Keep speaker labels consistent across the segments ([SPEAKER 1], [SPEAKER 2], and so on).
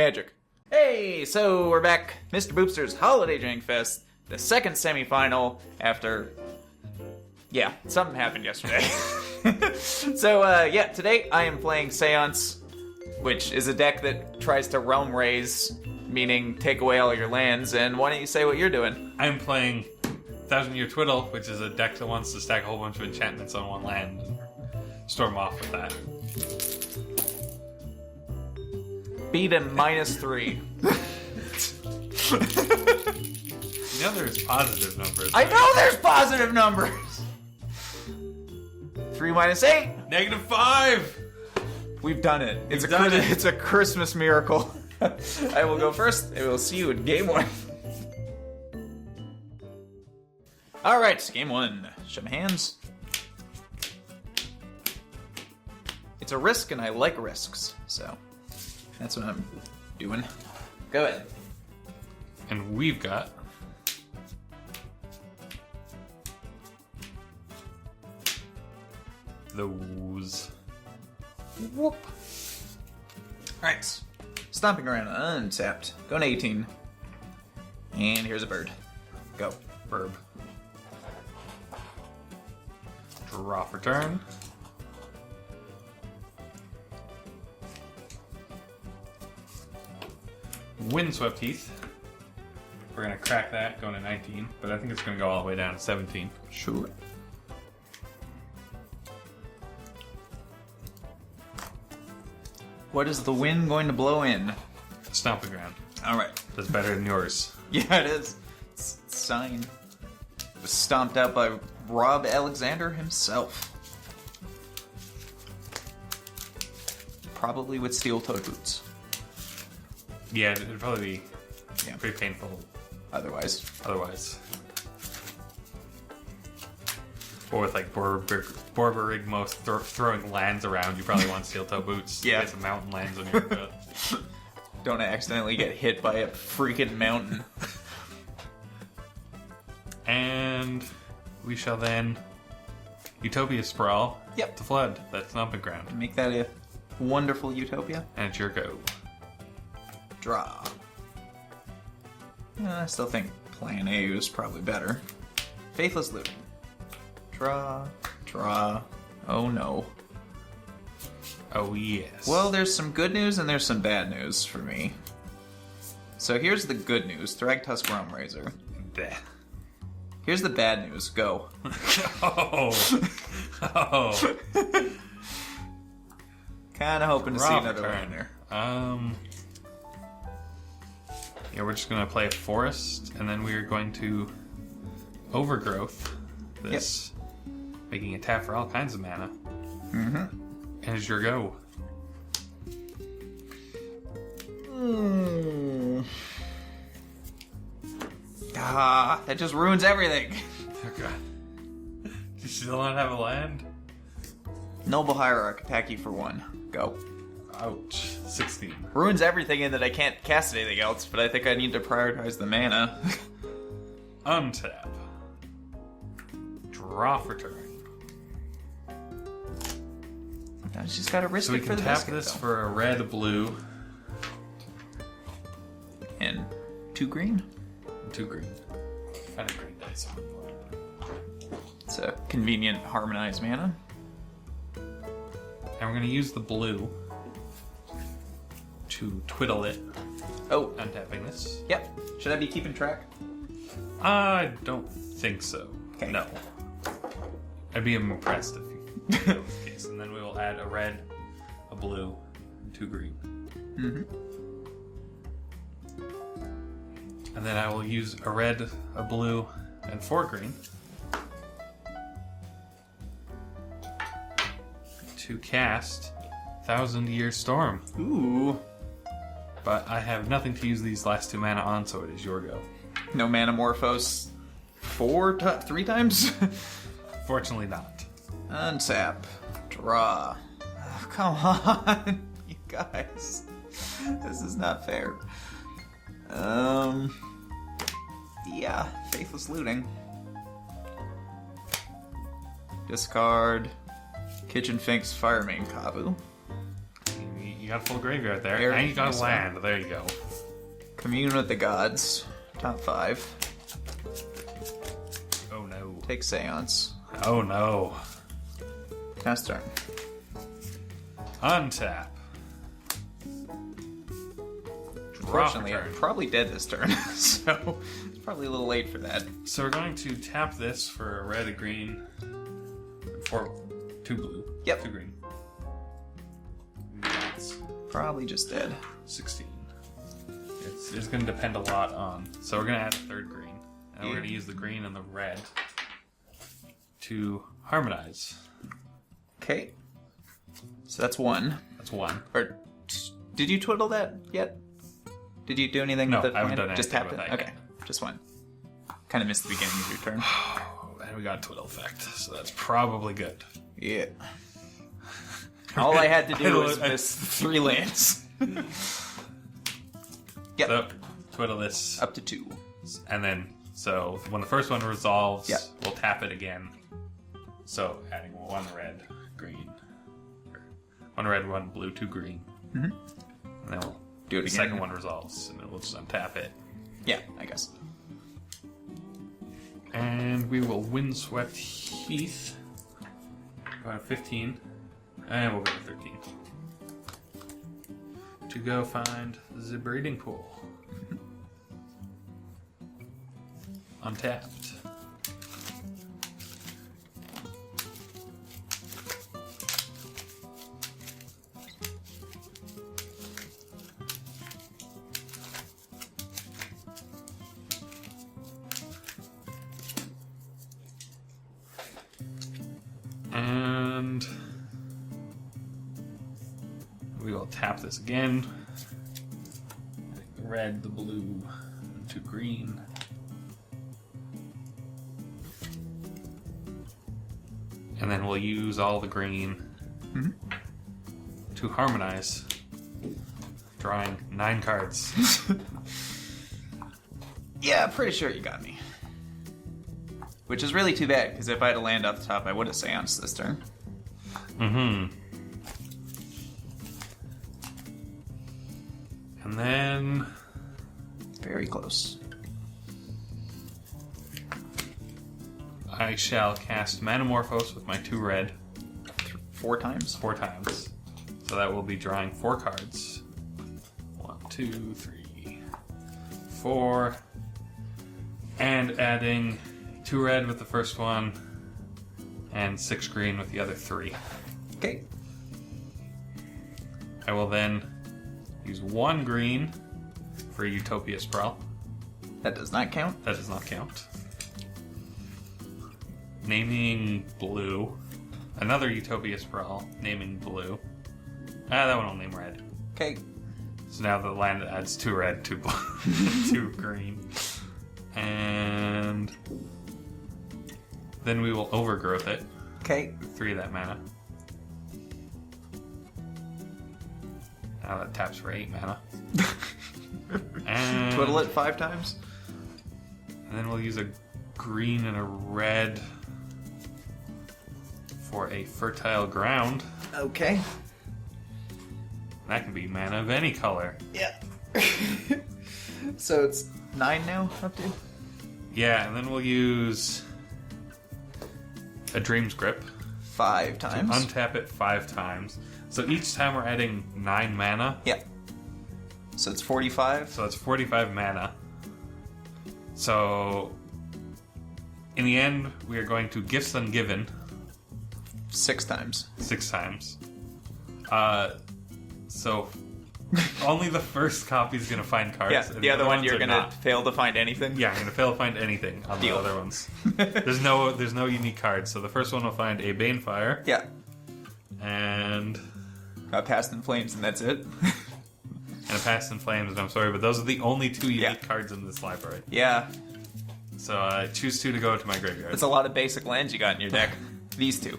[SPEAKER 1] Magic. Hey, so we're back. Mister Boopsters Holiday Jankfest, the second semifinal after... Yeah, something happened yesterday. So, today I am playing Seance, which is a deck that tries to realm raise, meaning take away all your lands, and why don't you say what you're doing?
[SPEAKER 2] I'm playing 1000-Year Twiddle, which is a deck that wants to stack a whole bunch of enchantments on one land and storm off with that.
[SPEAKER 1] Beat him -3.
[SPEAKER 2] You know there's positive numbers.
[SPEAKER 1] I
[SPEAKER 2] right?
[SPEAKER 1] know there's positive numbers! 3 minus 8!
[SPEAKER 2] -5!
[SPEAKER 1] We've done it.
[SPEAKER 2] We've done it.
[SPEAKER 1] It's a Christmas miracle. I will go first, and we'll see you in game 1. Alright, game 1. Show my hands. It's a risk, and I like risks, so that's what I'm doing. Go ahead.
[SPEAKER 2] And we've got... those.
[SPEAKER 1] Whoop. Alright. Stomping around untapped. Going to 18. And here's a bird. Go.
[SPEAKER 2] Verb. Draw for turn. Windswept Heath. We're going to crack that, going to 19, but I think it's going to go all the way down to 17.
[SPEAKER 1] Sure. What is the wind going to blow in?
[SPEAKER 2] Stomping Ground.
[SPEAKER 1] Alright.
[SPEAKER 2] That's better than yours.
[SPEAKER 1] Yeah, it is. It's signed. It was stomped out by Rob Alexander himself. Probably with steel-toed boots.
[SPEAKER 2] Yeah, it'd probably be
[SPEAKER 1] Yeah.
[SPEAKER 2] pretty painful
[SPEAKER 1] Otherwise.
[SPEAKER 2] otherwise. Or with like Borborigmo throwing lands around, you probably want steel-toe boots.
[SPEAKER 1] Yeah.
[SPEAKER 2] Get some mountain lands on your foot.
[SPEAKER 1] Don't accidentally get hit by a freaking mountain.
[SPEAKER 2] And we shall then Utopia Sprawl.
[SPEAKER 1] Yep.
[SPEAKER 2] To flood. That's Stomping Ground.
[SPEAKER 1] Make that a wonderful utopia.
[SPEAKER 2] And it's your go.
[SPEAKER 1] Draw. I still think plan A is probably better. Faithless Looting. Draw. Draw. Oh no.
[SPEAKER 2] Oh yes.
[SPEAKER 1] Well, there's some good news and there's some bad news for me. So here's the good news. Thragtusk Realm Raiser.
[SPEAKER 2] Bleh.
[SPEAKER 1] Here's the bad news. Go.
[SPEAKER 2] Oh. Oh.
[SPEAKER 1] Kinda hoping to see
[SPEAKER 2] Draw
[SPEAKER 1] another
[SPEAKER 2] turn.
[SPEAKER 1] one there.
[SPEAKER 2] Yeah, we're just gonna play a forest, and then we are going to overgrowth this, making a tap for all kinds of mana.
[SPEAKER 1] Mm-hmm.
[SPEAKER 2] And it's your go.
[SPEAKER 1] Ah, that just ruins everything.
[SPEAKER 2] Okay. Do you still not have a land?
[SPEAKER 1] Noble Hierarch, attack you for 1. Go.
[SPEAKER 2] Ouch. 16.
[SPEAKER 1] Ruins everything in that I can't cast anything else, but I think I need to prioritize the mana.
[SPEAKER 2] Untap. Draw for turn.
[SPEAKER 1] I just gotta risk
[SPEAKER 2] So we
[SPEAKER 1] it for
[SPEAKER 2] can
[SPEAKER 1] the
[SPEAKER 2] tap
[SPEAKER 1] biscuit,
[SPEAKER 2] this
[SPEAKER 1] though.
[SPEAKER 2] for a red, blue,
[SPEAKER 1] And 2 green.
[SPEAKER 2] and 2 green. Kind of green dice.
[SPEAKER 1] It's a convenient harmonized mana.
[SPEAKER 2] And we're going to use the blue to twiddle it,
[SPEAKER 1] Oh,
[SPEAKER 2] untapping this.
[SPEAKER 1] yep. Should I be keeping track?
[SPEAKER 2] I don't think so.
[SPEAKER 1] Okay.
[SPEAKER 2] No. I'd be impressed if you that was the case. And then we will add a red, a blue, and 2 green.
[SPEAKER 1] Mm-hmm.
[SPEAKER 2] And then I will use a red, a blue, and 4 green to cast 1000-Year Storm.
[SPEAKER 1] Ooh.
[SPEAKER 2] But I have nothing to use these last 2 mana on, so it is your go.
[SPEAKER 1] No Manamorphose 3 times?
[SPEAKER 2] Fortunately not.
[SPEAKER 1] Untap. Draw. Oh, come on, you guys. This is not fair. Yeah, Faithless Looting. Discard. Kitchen Finks Firemane Kavu.
[SPEAKER 2] You got a full graveyard there.
[SPEAKER 1] Very
[SPEAKER 2] And you got
[SPEAKER 1] nice
[SPEAKER 2] a land. There you go.
[SPEAKER 1] Commune with the gods. Top 5.
[SPEAKER 2] Oh no.
[SPEAKER 1] Take Seance.
[SPEAKER 2] Oh no.
[SPEAKER 1] Pass turn.
[SPEAKER 2] Untap.
[SPEAKER 1] Unfortunately, I'm probably dead this turn, so it's probably a little late for that.
[SPEAKER 2] So we're going to tap this for a red, a green, for 2 blue.
[SPEAKER 1] Yep.
[SPEAKER 2] 2 green. That's
[SPEAKER 1] Probably just dead.
[SPEAKER 2] 16. It's going to depend a lot on... So we're going to add a 3rd green. And we're going to use the green and the red to harmonize.
[SPEAKER 1] Okay. So that's 1.
[SPEAKER 2] That's 1.
[SPEAKER 1] Or did you twiddle that yet? Did you do anything
[SPEAKER 2] No,
[SPEAKER 1] with it?
[SPEAKER 2] I haven't done
[SPEAKER 1] Just
[SPEAKER 2] anything
[SPEAKER 1] tapped
[SPEAKER 2] with
[SPEAKER 1] it?
[SPEAKER 2] that
[SPEAKER 1] Okay.
[SPEAKER 2] yet.
[SPEAKER 1] Just 1. Kind of missed the beginning of your turn.
[SPEAKER 2] And we got a Twiddle effect, so that's probably good.
[SPEAKER 1] Yeah. All I had to do was miss 3 lands. Yep.
[SPEAKER 2] So, Twiddle this.
[SPEAKER 1] Up to 2.
[SPEAKER 2] And then, so when the first one resolves,
[SPEAKER 1] Yep.
[SPEAKER 2] we'll tap it again. So adding 1 red, green. 1 red, 1 blue, 2 green. Mm-hmm. And then we'll
[SPEAKER 1] Do it
[SPEAKER 2] the
[SPEAKER 1] again.
[SPEAKER 2] second one resolves, and then we'll just untap it.
[SPEAKER 1] Yeah, I guess.
[SPEAKER 2] And we will Windswept Heath. Go to 15. And we'll go to 13. To go find the breeding pool. Untapped. And we will tap this again. The red, the blue, and 2 green. And then we'll use all the green to harmonize, drawing 9 cards.
[SPEAKER 1] Yeah, pretty sure you got me. Which is really too bad, because if I had a land off the top, I would have seanced this turn.
[SPEAKER 2] Mm-hmm. And then...
[SPEAKER 1] Very close.
[SPEAKER 2] I shall cast Manamorphose with my 2 red
[SPEAKER 1] 4 times?
[SPEAKER 2] 4 times. So that will be drawing 4 cards. 1, 2, 3, 4. And adding 2 red with the first one, and 6 green with the other 3.
[SPEAKER 1] Okay.
[SPEAKER 2] I will then use 1 green for Utopia Sprawl.
[SPEAKER 1] That does not count.
[SPEAKER 2] That does not count. Naming blue. Another Utopia Sprawl. Naming blue. That one will name red.
[SPEAKER 1] Okay.
[SPEAKER 2] So now the land adds 2 red, 2 blue, 2 green. And then we will overgrowth it.
[SPEAKER 1] Okay.
[SPEAKER 2] 3 of that mana. Now that taps for 8 mana. And
[SPEAKER 1] Twiddle it 5 times?
[SPEAKER 2] And then we'll use a green and a red for a fertile ground.
[SPEAKER 1] Okay.
[SPEAKER 2] That can be mana of any color.
[SPEAKER 1] Yeah. So it's 9 now, up to?
[SPEAKER 2] Yeah, and then we'll use a Dream's Grip
[SPEAKER 1] 5 times.
[SPEAKER 2] to untap it 5 times. So each time we're adding 9 mana.
[SPEAKER 1] Yeah. So it's 45?
[SPEAKER 2] So that's 45 mana. So in the end, we are going to Gifts Ungiven
[SPEAKER 1] 6 times.
[SPEAKER 2] 6 times. So only the first copy is going to find cards.
[SPEAKER 1] Yeah,
[SPEAKER 2] and
[SPEAKER 1] the other one
[SPEAKER 2] ones
[SPEAKER 1] you're
[SPEAKER 2] are
[SPEAKER 1] going to
[SPEAKER 2] not.
[SPEAKER 1] fail to find anything?
[SPEAKER 2] Yeah, I'm going to fail to find anything on
[SPEAKER 1] Deal.
[SPEAKER 2] the other ones. There's no unique cards. So the first one will find a Banefire.
[SPEAKER 1] Yeah.
[SPEAKER 2] And
[SPEAKER 1] Past in Flames, and that's it?
[SPEAKER 2] a Past in Flames, and I'm sorry, but those are the only 2 unique cards in this library.
[SPEAKER 1] Yeah.
[SPEAKER 2] So I choose 2 to go to my graveyard.
[SPEAKER 1] That's a lot of basic lands you got in your deck. These 2.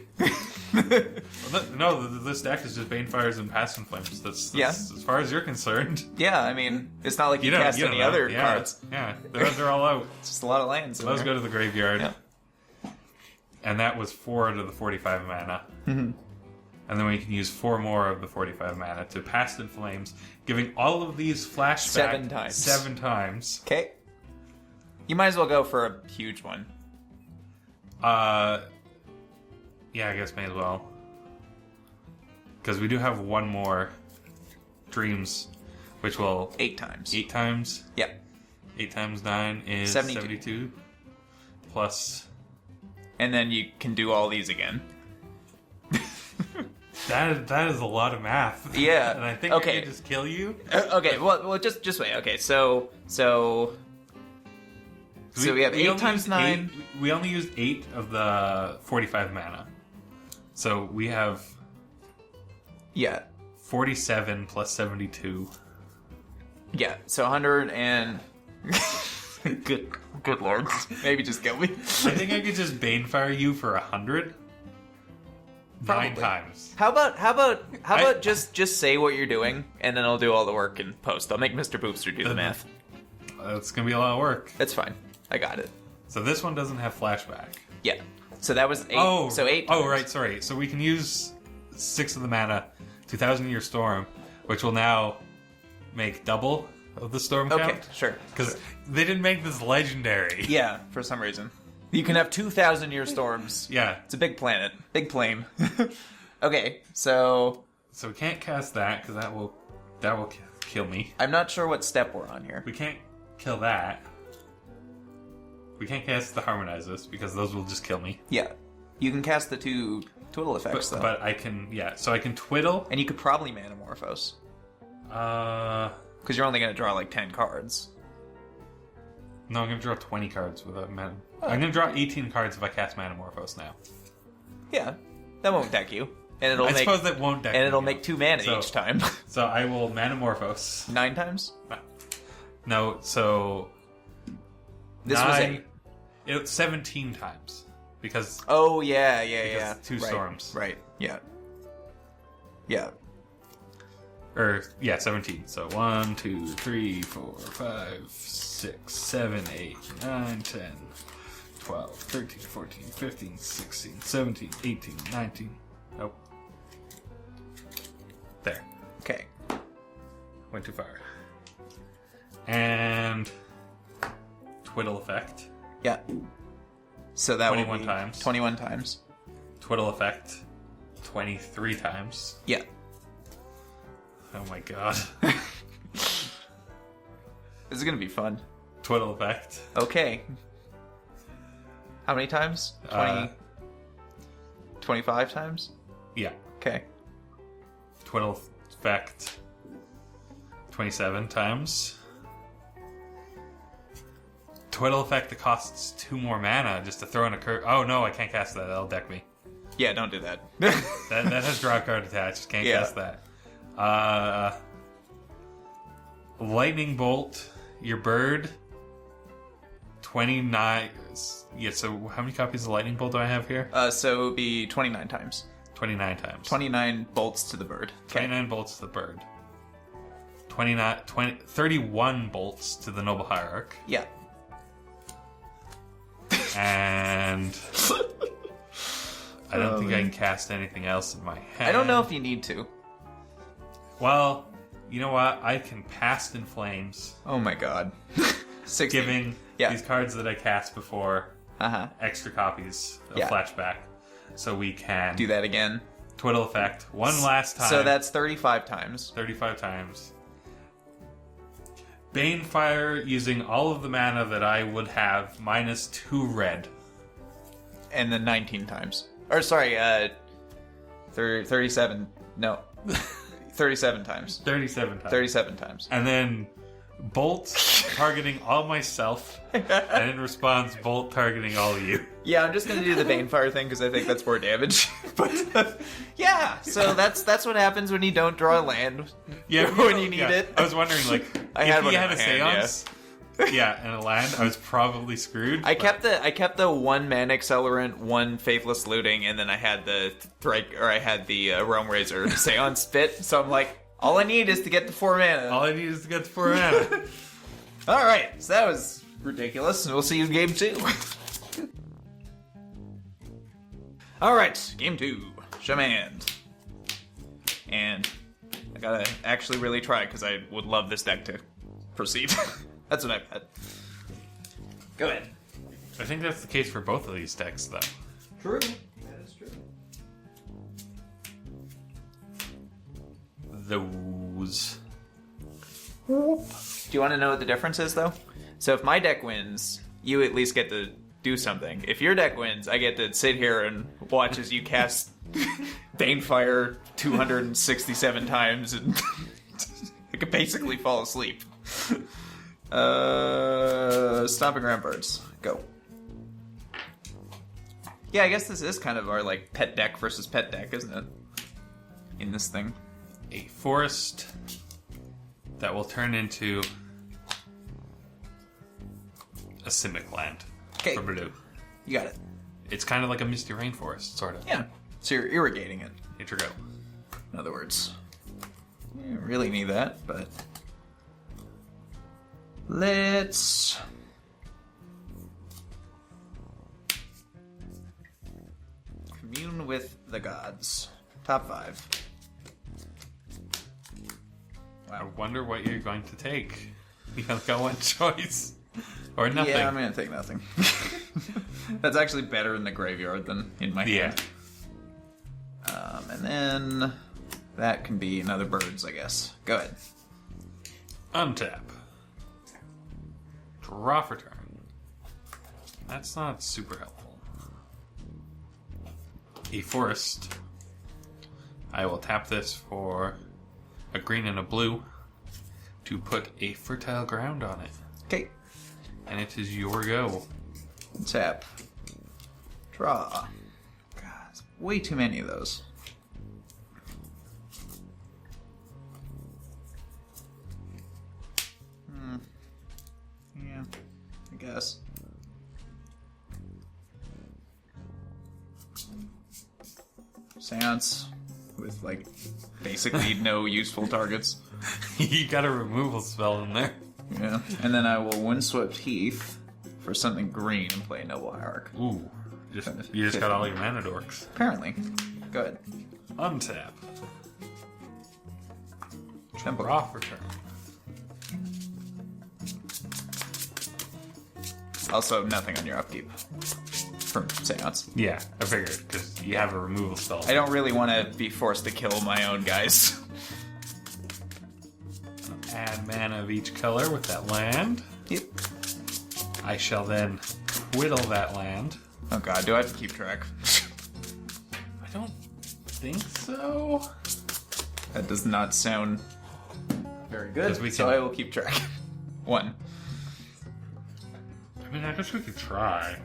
[SPEAKER 2] No, this deck is just Banefires and Past in Flames. That's as far as you're concerned.
[SPEAKER 1] Yeah, I mean, it's not like you
[SPEAKER 2] don't-
[SPEAKER 1] cast
[SPEAKER 2] don't
[SPEAKER 1] any
[SPEAKER 2] know.
[SPEAKER 1] other
[SPEAKER 2] Yeah,
[SPEAKER 1] cards.
[SPEAKER 2] Yeah, they're all out.
[SPEAKER 1] It's just a lot of lands.
[SPEAKER 2] So let's go to the graveyard.
[SPEAKER 1] Yeah.
[SPEAKER 2] And that was 4 out of the 45 mana. And then we can use 4 more of the 45 mana to Past in Flames, giving all of these flashbacks
[SPEAKER 1] 7 times.
[SPEAKER 2] 7 times.
[SPEAKER 1] Okay. You might as well go for a huge one.
[SPEAKER 2] Yeah, I guess may as well. Because we do have one more Dreams, which will...
[SPEAKER 1] 8 times.
[SPEAKER 2] 8 times?
[SPEAKER 1] Yep.
[SPEAKER 2] 8 times 9 is 72. Plus...
[SPEAKER 1] And then you can do all these again.
[SPEAKER 2] That is a lot of math.
[SPEAKER 1] Yeah.
[SPEAKER 2] And I think I can just kill you.
[SPEAKER 1] Okay, well, just wait. Okay, so we have 8 times 9.
[SPEAKER 2] We only used 8 of the 45 mana. So we have...
[SPEAKER 1] Yeah.
[SPEAKER 2] 47 plus 72.
[SPEAKER 1] Yeah, so 100 and... good lord. Maybe just kill me.
[SPEAKER 2] I think I could just Banefire you for 100.
[SPEAKER 1] Probably.
[SPEAKER 2] 9 times.
[SPEAKER 1] How about just say what you're doing, and then I'll do all the work in post. I'll make Mr. Boopster do the math.
[SPEAKER 2] That's gonna be a lot of work.
[SPEAKER 1] That's fine. I got it.
[SPEAKER 2] So this one doesn't have flashback.
[SPEAKER 1] Yeah. So that was 8.
[SPEAKER 2] Oh,
[SPEAKER 1] so 8
[SPEAKER 2] Oh,
[SPEAKER 1] times.
[SPEAKER 2] right, sorry. So we can use 6 of the mana, 2,000 Year Storm, which will now make double of the storm count.
[SPEAKER 1] Okay, sure.
[SPEAKER 2] Because they didn't make this legendary.
[SPEAKER 1] Yeah, for some reason. You can have 2,000 year storms.
[SPEAKER 2] Yeah.
[SPEAKER 1] It's a big planet. Big plane. Okay, so...
[SPEAKER 2] So we can't cast that, because that will kill me.
[SPEAKER 1] I'm not sure what step we're on here.
[SPEAKER 2] We can't kill that. We can't cast the Harmonizers, because those will just kill me.
[SPEAKER 1] Yeah. You can cast the 2 Twiddle effects, though.
[SPEAKER 2] But I can, yeah. So I can Twiddle.
[SPEAKER 1] And you could probably Manamorphose. Because you're only going to draw like 10 cards.
[SPEAKER 2] No, I'm going to draw 20 cards with a mana. I'm going to draw 18 cards if I cast Manamorphose now.
[SPEAKER 1] Yeah. That won't deck you. And it'll
[SPEAKER 2] I
[SPEAKER 1] make,
[SPEAKER 2] suppose that won't deck
[SPEAKER 1] and it'll
[SPEAKER 2] me,
[SPEAKER 1] make 2 mana
[SPEAKER 2] So-
[SPEAKER 1] each time.
[SPEAKER 2] So I will Manamorphose.
[SPEAKER 1] 9 times?
[SPEAKER 2] No, so...
[SPEAKER 1] This was 8.
[SPEAKER 2] It's 17 times. Because...
[SPEAKER 1] Oh, yeah.
[SPEAKER 2] 2
[SPEAKER 1] right.
[SPEAKER 2] storms.
[SPEAKER 1] Right, yeah. Yeah.
[SPEAKER 2] Or, yeah, 17. So 1, 2, 3, 4, 5, 6, 7, 8, 9, 10, 12, 13, 14, 15, 16, 17, 18, 19. Nope. There.
[SPEAKER 1] Okay.
[SPEAKER 2] Went too far. And... Twiddle effect.
[SPEAKER 1] Yeah. So that
[SPEAKER 2] 21
[SPEAKER 1] will be
[SPEAKER 2] times.
[SPEAKER 1] 21 times.
[SPEAKER 2] Twiddle effect. 23 times.
[SPEAKER 1] Yeah.
[SPEAKER 2] Oh my god.
[SPEAKER 1] This is going to be fun.
[SPEAKER 2] Twiddle effect.
[SPEAKER 1] Okay. How many times? 20... 25 times?
[SPEAKER 2] Yeah.
[SPEAKER 1] Okay.
[SPEAKER 2] Twiddle effect. 27 times. Twiddle effect that costs 2 more mana just to throw in a curve. Oh no, I can't cast that. That'll deck me.
[SPEAKER 1] Yeah, don't do that.
[SPEAKER 2] That has draw card attached. Can't
[SPEAKER 1] Yeah.
[SPEAKER 2] cast that. Lightning bolt. Your bird. 29. Yeah. So how many copies of lightning bolt do I have here?
[SPEAKER 1] So it would be 29 times.
[SPEAKER 2] 29 times.
[SPEAKER 1] 29 bolts to the bird. Okay.
[SPEAKER 2] 29 bolts to the bird. 31 bolts to the noble hierarch.
[SPEAKER 1] Yeah.
[SPEAKER 2] And I don't think I can cast anything else in my hand.
[SPEAKER 1] I don't know if you need to.
[SPEAKER 2] Well, you know what? I can Past in Flames,
[SPEAKER 1] Oh my god. 60.
[SPEAKER 2] giving these cards that I cast before
[SPEAKER 1] Uh-huh.
[SPEAKER 2] extra copies of
[SPEAKER 1] Yeah.
[SPEAKER 2] flashback, so we can
[SPEAKER 1] Do that again.
[SPEAKER 2] Twiddle effect one last time.
[SPEAKER 1] So that's 35 times.
[SPEAKER 2] 35 times. Banefire using all of the mana that I would have minus 2 red.
[SPEAKER 1] And then 19 times. Or sorry, 37. No. 37 times.
[SPEAKER 2] 37 times.
[SPEAKER 1] 37 times.
[SPEAKER 2] And then Bolt targeting all myself, and in response, Bolt targeting all of you.
[SPEAKER 1] Yeah, I'm just gonna do the Banefire thing because I think that's more damage. But yeah, so that's what happens when you don't draw a land.
[SPEAKER 2] Yeah,
[SPEAKER 1] when you need it.
[SPEAKER 2] I was wondering, like,
[SPEAKER 1] I
[SPEAKER 2] if
[SPEAKER 1] had
[SPEAKER 2] he
[SPEAKER 1] one in
[SPEAKER 2] had a
[SPEAKER 1] my hand,
[SPEAKER 2] Seance, and a land, I was probably screwed.
[SPEAKER 1] I kept the 1 mana accelerant, 1 faithless looting, and then I had the Realm Razor Seance Spit. So I'm like, all I need is to get the 4 mana.
[SPEAKER 2] All I need is to get the 4 mana.
[SPEAKER 1] All right, so that was ridiculous. We'll see you in game 2. All right, game 2. Shaman. and I gotta actually really try because I would love this deck to proceed. That's what I bet. Go ahead.
[SPEAKER 2] I think that's the case for both of these decks, though.
[SPEAKER 1] True. That is true.
[SPEAKER 2] Those.
[SPEAKER 1] Do you want to know what the difference is, though? So if my deck wins, you at least get to do something. If your deck wins, I get to sit here and watch as you cast Banefire 267 times, and I could basically fall asleep. Stomping Ground Birds. Go. Yeah, I guess this is kind of our, like, pet deck versus pet deck, isn't it? In this thing.
[SPEAKER 2] A forest that will turn into a Simic land.
[SPEAKER 1] Okay.
[SPEAKER 2] For blue.
[SPEAKER 1] You got it.
[SPEAKER 2] It's kind of like a Misty Rainforest, sort of.
[SPEAKER 1] Yeah. So you're irrigating it,
[SPEAKER 2] Integro.
[SPEAKER 1] in other words. You don't really need that, but... Let's... Commune with the gods. Top 5.
[SPEAKER 2] I wonder what you're going to take. You only got one choice. Or nothing.
[SPEAKER 1] Yeah, I'm gonna take nothing. That's actually better in the graveyard than in my hand. And then that can be another birds, I guess. Go ahead.
[SPEAKER 2] Untap. Draw for turn. That's not super helpful. A forest. I will tap this for a green and a blue to put a fertile ground on it.
[SPEAKER 1] Okay.
[SPEAKER 2] And it is your go.
[SPEAKER 1] Tap. Draw. God, it's way too many of those. Yeah, I guess. Seance with, like, basically no useful targets.
[SPEAKER 2] You got a removal spell in there.
[SPEAKER 1] Yeah. And then I will Windswept Heath for something green and play Noble Hierarch.
[SPEAKER 2] Ooh. You just got all your mana dorks.
[SPEAKER 1] Apparently. Go ahead.
[SPEAKER 2] Untap.
[SPEAKER 1] Tempo.
[SPEAKER 2] Draw for turn.
[SPEAKER 1] Also, nothing on your upkeep from Seance.
[SPEAKER 2] Yeah, I figured, because you have a removal spell.
[SPEAKER 1] I don't really want to be forced to kill my own guys.
[SPEAKER 2] Add mana of each color with that land.
[SPEAKER 1] Yep.
[SPEAKER 2] I shall then twiddle that land.
[SPEAKER 1] Oh god, do I have to keep track?
[SPEAKER 2] I don't think so.
[SPEAKER 1] That does not sound very good,
[SPEAKER 2] We
[SPEAKER 1] so
[SPEAKER 2] can-
[SPEAKER 1] I will keep track. 1.
[SPEAKER 2] I mean, I guess we could try.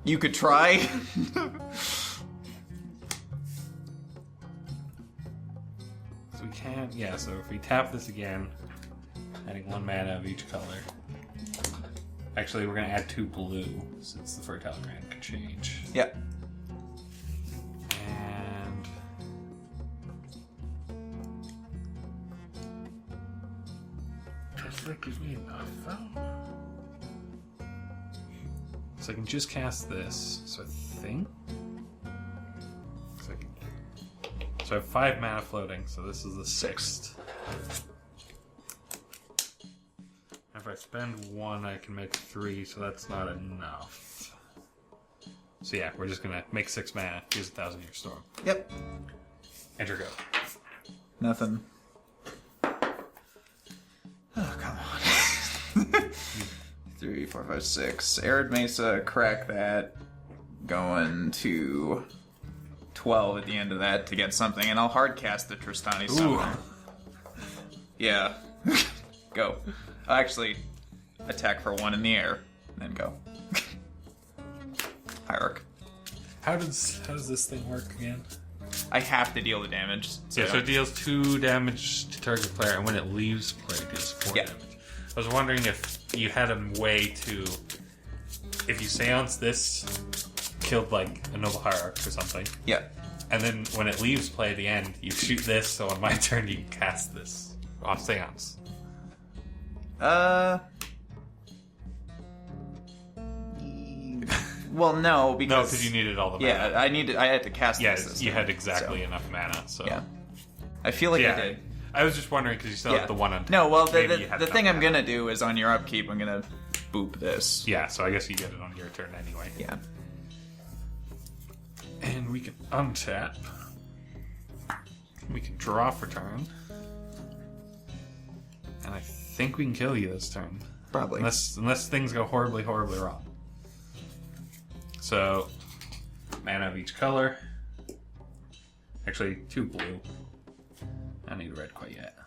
[SPEAKER 1] You could try.
[SPEAKER 2] So we can, yeah, so if we tap this again, adding 1 mana of each color. Actually, we're going to add 2 blue, since the fertile ground can change.
[SPEAKER 1] Yep.
[SPEAKER 2] And... does that give me enough, though? So I can just cast this, so I think... So I have 5 mana floating, so this is the 6th. If I spend 1, I can make 3, so that's not enough. So yeah, we're just gonna make 6 mana, use 1,000 Year Storm.
[SPEAKER 1] Yep.
[SPEAKER 2] Enter go.
[SPEAKER 1] Nothing. Oh, come on. 3, 4, 5, 6. Arid Mesa, crack that. Going to 12 at the end of that to get something, and I'll hardcast the Tristani Summon. Yeah. Go. I'll actually attack for 1 in the air, and then go. Hierarch.
[SPEAKER 2] How does this thing work again?
[SPEAKER 1] I have to deal the damage.
[SPEAKER 2] So it deals 2 damage to target player, and when it leaves play, it deals 4
[SPEAKER 1] Yeah.
[SPEAKER 2] damage. I was wondering if you had a way to, if you Seance this, killed like a Noble Hierarch or something,
[SPEAKER 1] Yeah.
[SPEAKER 2] and then when it leaves play at the end, you shoot this, so on my turn you cast this off Seance.
[SPEAKER 1] Well, no, because...
[SPEAKER 2] No, because you needed all the mana.
[SPEAKER 1] Yeah, I had to cast
[SPEAKER 2] Yeah,
[SPEAKER 1] this.
[SPEAKER 2] you had exactly enough mana, so...
[SPEAKER 1] Yeah. I feel like
[SPEAKER 2] Yeah.
[SPEAKER 1] I did.
[SPEAKER 2] I was just wondering because you still have the one on top.
[SPEAKER 1] No, well,
[SPEAKER 2] Maybe you
[SPEAKER 1] the
[SPEAKER 2] had
[SPEAKER 1] thing
[SPEAKER 2] enough
[SPEAKER 1] I'm
[SPEAKER 2] mana.
[SPEAKER 1] gonna do is on your upkeep, I'm gonna boop this.
[SPEAKER 2] Yeah, so I guess you get it on your turn anyway.
[SPEAKER 1] Yeah.
[SPEAKER 2] And we can untap. We can draw for turn. And I think we can kill you this turn.
[SPEAKER 1] Probably.
[SPEAKER 2] Unless things go horribly, horribly wrong. So, mana of each color. Actually, 2 blue. I don't need red quite yet.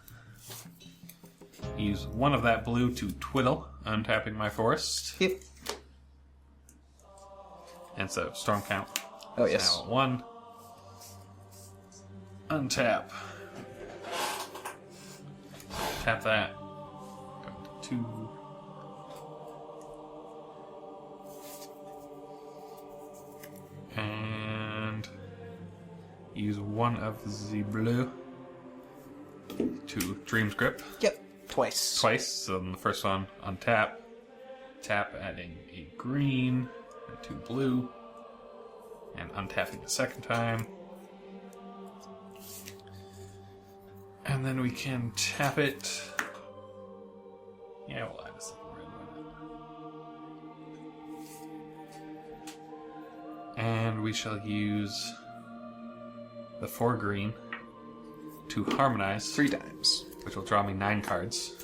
[SPEAKER 2] Use 1 of that blue to Twiddle, untapping my forest.
[SPEAKER 1] Yep.
[SPEAKER 2] And so, storm count.
[SPEAKER 1] Oh, yes.
[SPEAKER 2] Now 1. Untap. Tap that. Go to 2. And use 1 of the blue to Dream's Grip
[SPEAKER 1] Yep. Twice.
[SPEAKER 2] twice. So then the first one, untap. Tap, adding a green and 2 blue. And untapping the second time. And then we can tap it. Yeah, we'll add a second red one. And we shall use the 4 green to harmonize,
[SPEAKER 1] 3 times.
[SPEAKER 2] which will draw me 9 cards.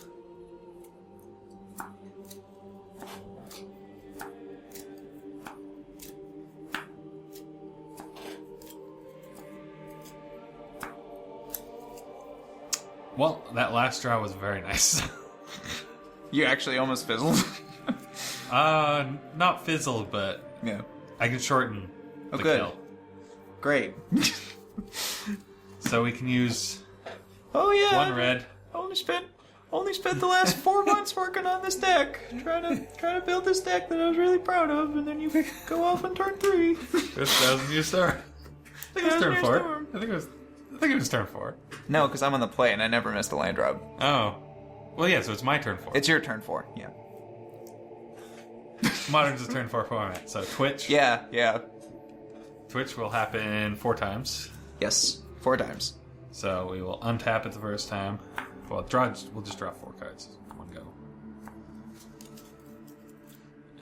[SPEAKER 2] Well, that last draw was very nice.
[SPEAKER 1] You actually almost fizzled.
[SPEAKER 2] Not fizzled, but
[SPEAKER 1] Yeah.
[SPEAKER 2] I can shorten the
[SPEAKER 1] good.
[SPEAKER 2] kill.
[SPEAKER 1] Great.
[SPEAKER 2] So we can use
[SPEAKER 1] Oh yeah.
[SPEAKER 2] 1 red.
[SPEAKER 1] Only spent the last 4 months working on this deck, trying to build this deck that I was really proud of, and then you go off on turn 3.
[SPEAKER 2] That was your start. I think it was
[SPEAKER 1] That was
[SPEAKER 2] turn
[SPEAKER 1] your
[SPEAKER 2] 4.
[SPEAKER 1] storm.
[SPEAKER 2] I think it was turn 4.
[SPEAKER 1] No, because I'm on the play and I never missed a land drop.
[SPEAKER 2] Oh. Well, yeah, so it's my turn 4.
[SPEAKER 1] It's your turn 4. Yeah.
[SPEAKER 2] Modern's a turn 4 format. So Twitch.
[SPEAKER 1] Yeah. Yeah.
[SPEAKER 2] Twitch will happen 4 times.
[SPEAKER 1] Yes. 4 times.
[SPEAKER 2] So we will untap it the first time. Well, we'll just draw 4 cards. One go.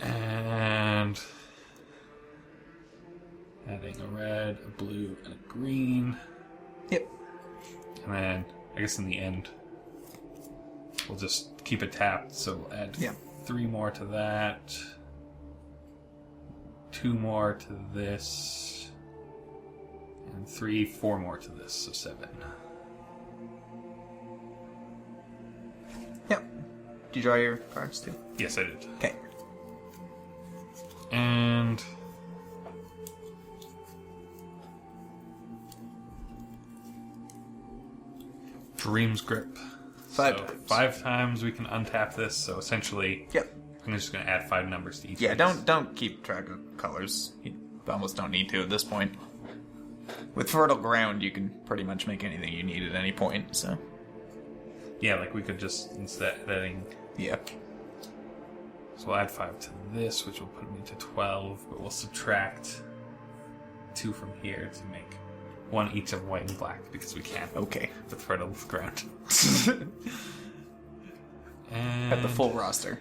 [SPEAKER 2] And adding a red, a blue, and a green.
[SPEAKER 1] Yep.
[SPEAKER 2] And then, I guess in the end, we'll just keep it tapped. So we'll add 3 more to that. 2 more to this. And 4 more to this. So 7.
[SPEAKER 1] Yep. Did you draw your cards too?
[SPEAKER 2] Yes, I did.
[SPEAKER 1] Okay.
[SPEAKER 2] And Dream's Grip.
[SPEAKER 1] 5
[SPEAKER 2] So
[SPEAKER 1] times.
[SPEAKER 2] 5 times we can untap this. So essentially,
[SPEAKER 1] Yep.
[SPEAKER 2] I'm just going to add 5 numbers to each.
[SPEAKER 1] Yeah.
[SPEAKER 2] of these.
[SPEAKER 1] Don't keep track of colors. You almost don't need to at this point. With fertile ground, you can pretty much make anything you need at any point. So.
[SPEAKER 2] Yeah, like we could just instead adding.
[SPEAKER 1] Yeah.
[SPEAKER 2] So we'll add 5 to this, which will put me to 12, but we'll subtract 2 from here to make 1 each of white and black because we can.
[SPEAKER 1] Okay.
[SPEAKER 2] With fertile ground. And
[SPEAKER 1] At the full roster.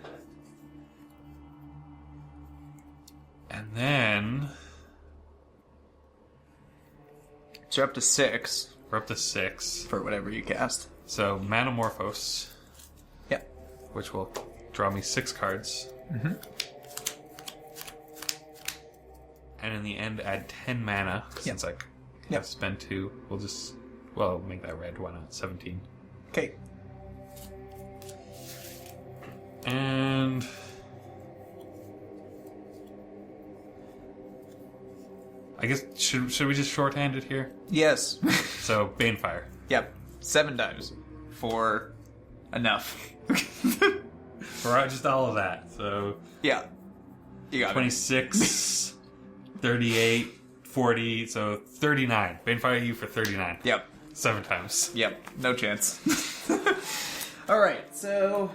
[SPEAKER 2] And then
[SPEAKER 1] So you're up to 6
[SPEAKER 2] we're up to 6.
[SPEAKER 1] for whatever you cast.
[SPEAKER 2] So Manamorphose,
[SPEAKER 1] Yep.
[SPEAKER 2] which will draw me 6 cards.
[SPEAKER 1] Mm-hmm.
[SPEAKER 2] And in the end, add 10 mana. Since I have spent 2, we'll make that red. Why not? 17.
[SPEAKER 1] Okay.
[SPEAKER 2] And I guess should we just shorthand it here?
[SPEAKER 1] Yes.
[SPEAKER 2] So Banefire.
[SPEAKER 1] Yep. 7 times for enough.
[SPEAKER 2] For just all of that. So
[SPEAKER 1] Yeah. You got
[SPEAKER 2] 26, 38, 40, so 39. Banefire you for 39.
[SPEAKER 1] it. Yep.
[SPEAKER 2] 7 times.
[SPEAKER 1] Yep. No chance. Alright, so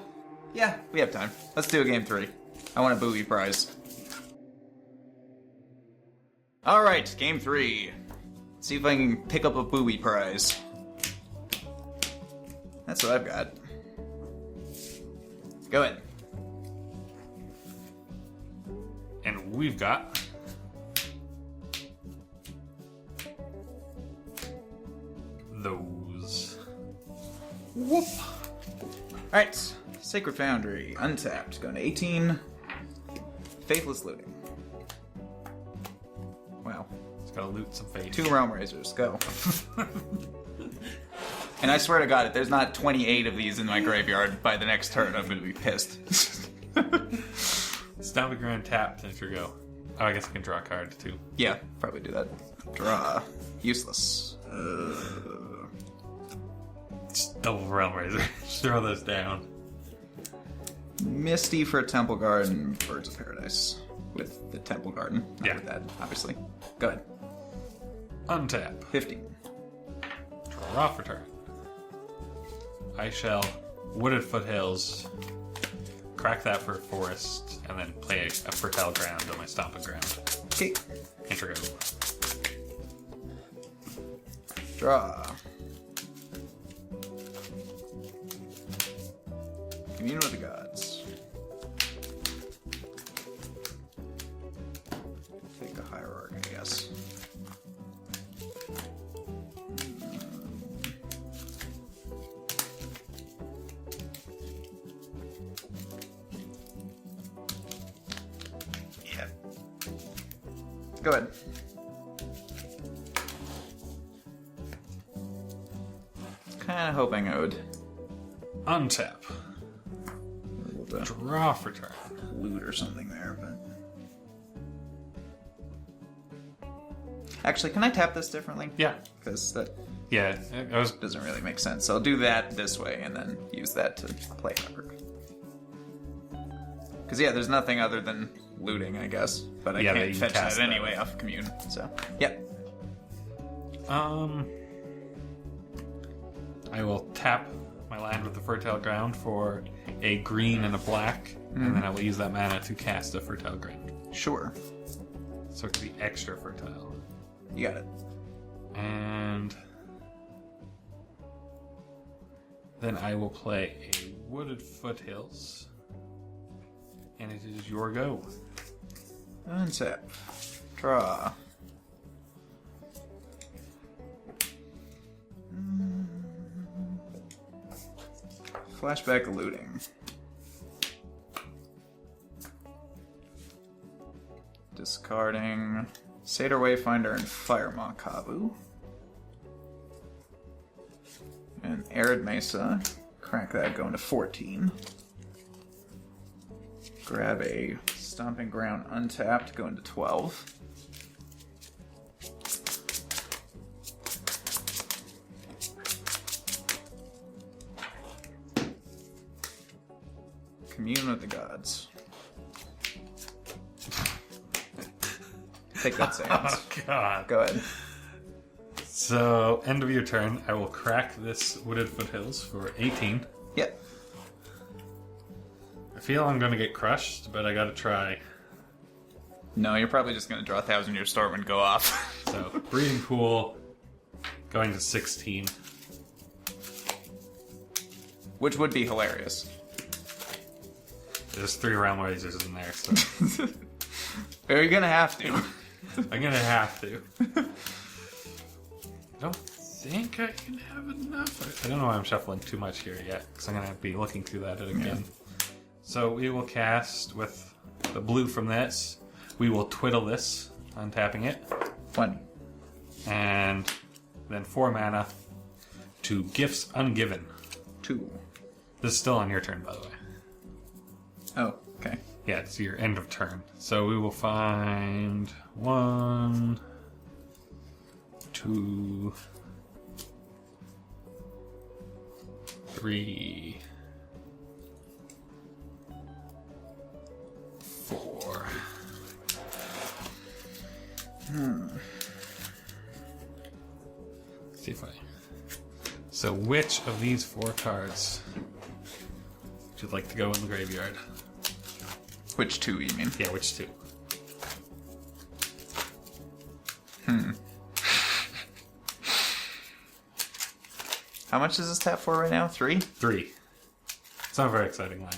[SPEAKER 1] yeah, we have time. Let's do a game 3. I want a booby prize. Alright, game 3. See if I can pick up a booby prize. That's what I've got. Go ahead.
[SPEAKER 2] And we've got those.
[SPEAKER 1] Whoop. Alright. Sacred Foundry. Untapped. Going to 18. Faithless Looting. Wow.
[SPEAKER 2] Just gotta loot some faith.
[SPEAKER 1] 2 Realm Razors. Go. And I swear to God, if there's not 28 of these in my graveyard by the next turn, I'm going to be pissed.
[SPEAKER 2] Stomping Ground tapped and your go. Oh, I guess I can draw a card too.
[SPEAKER 1] Yeah, probably do that. Draw. Useless.
[SPEAKER 2] Just double Realm Razor. Just throw those down.
[SPEAKER 1] Misty for Temple Garden, Birds of Paradise. With the Temple Garden. Not
[SPEAKER 2] Yeah.
[SPEAKER 1] with that, obviously. Go ahead.
[SPEAKER 2] Untap.
[SPEAKER 1] 15.
[SPEAKER 2] Draw for turn. I shall Wooded Foothills, crack that for Forest, and then play a Fertile Ground on my Stomping Ground.
[SPEAKER 1] Okay.
[SPEAKER 2] Intro.
[SPEAKER 1] Draw. Commune with the Gods. Take a Hierarch, I guess. Yeah. Go ahead. Kinda hoping I would
[SPEAKER 2] Untap.
[SPEAKER 1] be able to
[SPEAKER 2] Draw for turn.
[SPEAKER 1] loot or something there, but... Actually, can I tap this differently?
[SPEAKER 2] Yeah.
[SPEAKER 1] Because that
[SPEAKER 2] Yeah, I was.
[SPEAKER 1] doesn't really make sense. So I'll do that this way and then use that to play Hierarch. Because, yeah, there's nothing other than looting, I guess. But I
[SPEAKER 2] Yeah,
[SPEAKER 1] can't
[SPEAKER 2] you
[SPEAKER 1] fetch
[SPEAKER 2] cast
[SPEAKER 1] that
[SPEAKER 2] that.
[SPEAKER 1] anyway off Commune. So, yeah.
[SPEAKER 2] I will tap my land with the Fertile Ground for a green and a black, and then I will use that mana to cast a Fertile Ground.
[SPEAKER 1] Sure.
[SPEAKER 2] So it could be extra fertile.
[SPEAKER 1] You got it.
[SPEAKER 2] And then I will play a Wooded Foothills. And it is your go.
[SPEAKER 1] Untap. Draw. Flashback looting. Discarding Satyr Wayfinder and Firemaw Kavu. And Arid Mesa. Crack that, going to 14. Grab a Stomping Ground untapped, going to 12. Commune with the Gods. Take that, Seance.
[SPEAKER 2] Oh, God.
[SPEAKER 1] Go ahead.
[SPEAKER 2] So, end of your turn, I will crack this Wooded Foothills for 18.
[SPEAKER 1] Yep.
[SPEAKER 2] I feel I'm going to get crushed, but I gotta try.
[SPEAKER 1] No, you're probably just going to draw 1,000 Year Storm and go off.
[SPEAKER 2] So, Breeding Pool, going to 16.
[SPEAKER 1] Which would be hilarious.
[SPEAKER 2] There's 3 Realm Razors in there, so
[SPEAKER 1] Are you going to have to?
[SPEAKER 2] I'm gonna have to. I don't think I can have enough. I don't know why I'm shuffling too much here yet, because I'm gonna be looking through that again.
[SPEAKER 1] Yeah.
[SPEAKER 2] So we will cast with the blue from this. We will twiddle this, untapping it,
[SPEAKER 1] 20.
[SPEAKER 2] and then 4 mana to Gifts Ungiven.
[SPEAKER 1] 2.
[SPEAKER 2] This is still on your turn, by the way.
[SPEAKER 1] Oh, okay.
[SPEAKER 2] Yeah, it's your end of turn. So we will find 1, 2, 3, 4. Let's see if I. So, which of these 4 cards would you like to go in the graveyard?
[SPEAKER 1] Which 2, you mean?
[SPEAKER 2] Yeah, which 2?
[SPEAKER 1] How much does this tap for right now? 3?
[SPEAKER 2] 3. It's not a very exciting line.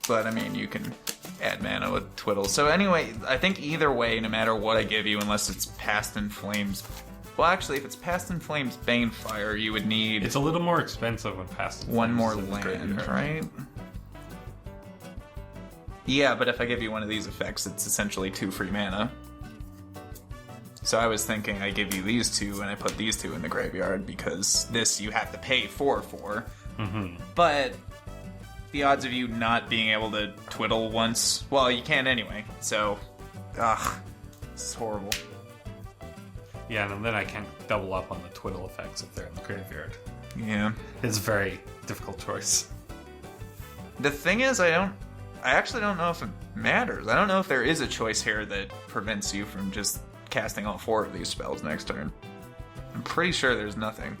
[SPEAKER 1] But, I mean, you can add mana with Twiddle. So anyway, I think either way, no matter what I give you, unless it's Past in Flames... Well, actually, if it's Past in Flames Banefire, you would need...
[SPEAKER 2] It's a little more expensive when Past in Flames.
[SPEAKER 1] One more land, right? Yeah, but if I give you one of these effects, it's essentially 2 free mana. So I was thinking I give you these 2, and I put these 2 in the graveyard, because this you have to pay 4 for.
[SPEAKER 2] Mm-hmm.
[SPEAKER 1] But... the odds of you not being able to twiddle once... Well, you can anyway, so... Ugh. This is horrible.
[SPEAKER 2] Yeah, and then I can't double up on the twiddle effects if they're in the graveyard.
[SPEAKER 1] Yeah.
[SPEAKER 2] It's a very difficult choice.
[SPEAKER 1] The thing is, I actually don't know if it matters. I don't know if there is a choice here that prevents you from just casting all 4 of these spells next turn. I'm pretty sure there's nothing.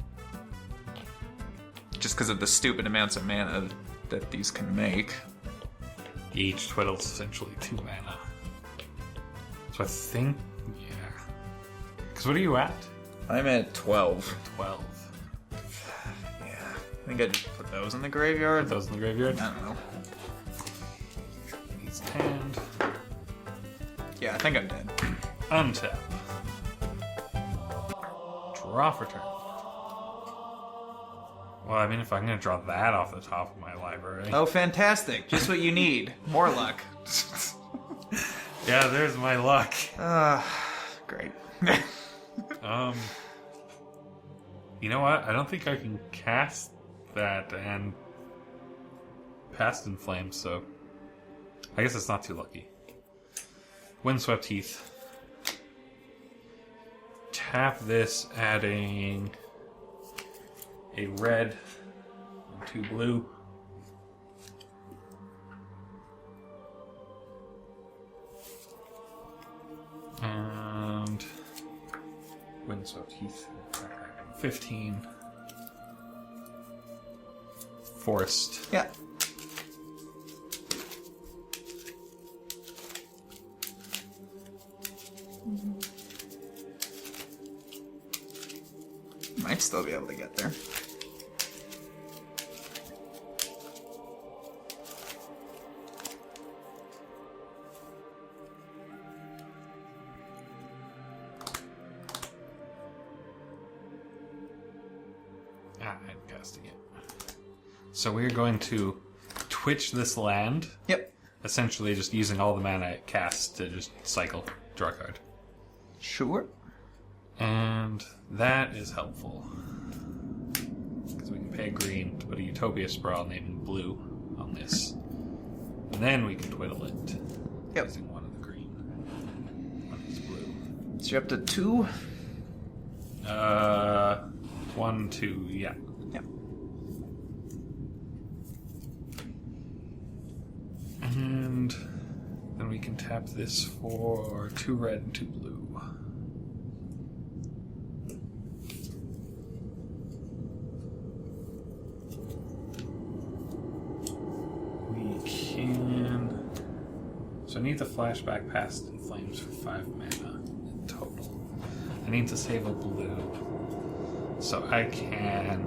[SPEAKER 1] Just because of the stupid amounts of mana that these can make.
[SPEAKER 2] Each twiddle's essentially 2 mana. So I think, yeah. Because what are you at?
[SPEAKER 1] I'm at 12.
[SPEAKER 2] 12.
[SPEAKER 1] Yeah. I think I'd put those in the graveyard.
[SPEAKER 2] Put those in the graveyard?
[SPEAKER 1] I don't know.
[SPEAKER 2] He's hand.
[SPEAKER 1] Yeah, I think I'm dead.
[SPEAKER 2] Untap. Draw for turn. Well, I mean, if I'm going to draw that off the top of my library.
[SPEAKER 1] Oh, fantastic. Just what you need. More luck.
[SPEAKER 2] Yeah, there's my luck.
[SPEAKER 1] Great.
[SPEAKER 2] You know what? I don't think I can cast that and Past in Flames, so I guess it's not too lucky. Windswept Heath. Tap this, adding a red and 2 blue. And Windswept Heath. 15. Forest.
[SPEAKER 1] Yeah. Might still be able to get there.
[SPEAKER 2] I'm casting it. So we're going to twitch this land.
[SPEAKER 1] Yep.
[SPEAKER 2] Essentially just using all the mana it casts to just cycle, draw a card.
[SPEAKER 1] Sure.
[SPEAKER 2] And that is helpful. Because we can pay green to put a Utopia Sprawl named Blue on this. And then we can twiddle it.
[SPEAKER 1] Yep.
[SPEAKER 2] Using one of the green. One is blue.
[SPEAKER 1] So you're up to 2?
[SPEAKER 2] 1, 2, yeah.
[SPEAKER 1] Yep.
[SPEAKER 2] And then we can tap this for 2 red and 2 blue. We can... So I need to flashback Past in Flames for 5 mana in total. I need to save a blue. So I can...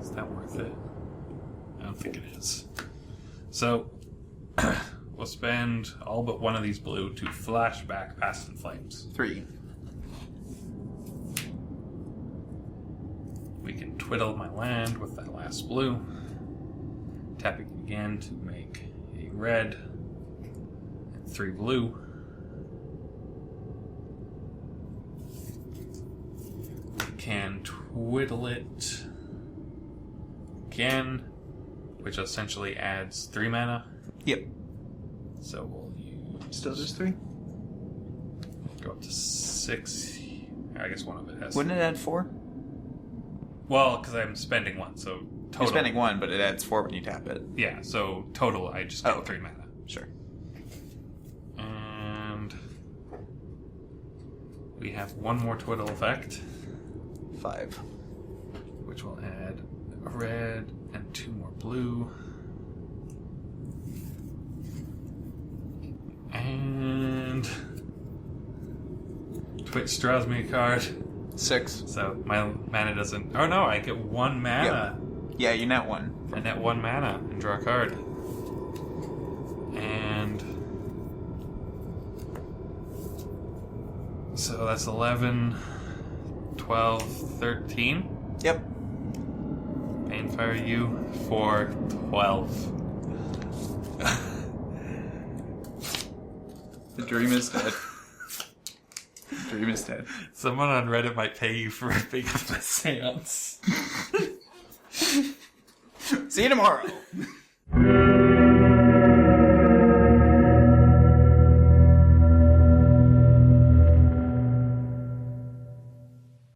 [SPEAKER 2] Is that worth it? I don't think it is. So, we'll spend all but one of these blue to flashback Past in Flames.
[SPEAKER 1] 3.
[SPEAKER 2] We can twiddle my land with that last blue. Tapping again to make a red and 3 blue. We can twiddle it again, which essentially adds 3 mana.
[SPEAKER 1] Yep.
[SPEAKER 2] So we'll use...
[SPEAKER 1] Still just 3?
[SPEAKER 2] Go up to 6. I guess one of it has...
[SPEAKER 1] Wouldn't it add 4?
[SPEAKER 2] Well, because I'm spending 1, so total...
[SPEAKER 1] You're spending 1, but it adds 4 when you tap it.
[SPEAKER 2] Yeah, so total I just get
[SPEAKER 1] okay.
[SPEAKER 2] 3 mana.
[SPEAKER 1] Sure.
[SPEAKER 2] And... we have one more twiddle effect.
[SPEAKER 1] 5.
[SPEAKER 2] Which will add a red and 2 more blue. And Which draws me a card.
[SPEAKER 1] 6.
[SPEAKER 2] So my mana doesn't... Oh no, I get 1 mana.
[SPEAKER 1] Yeah, you net 1.
[SPEAKER 2] I net 1 mana and draw a card. And... So that's 11, 12, 13.
[SPEAKER 1] Yep.
[SPEAKER 2] Painfire you for 12.
[SPEAKER 1] The dream is dead. The dream is dead.
[SPEAKER 2] Someone on Reddit might pay you for ripping up a seance.
[SPEAKER 1] See you tomorrow.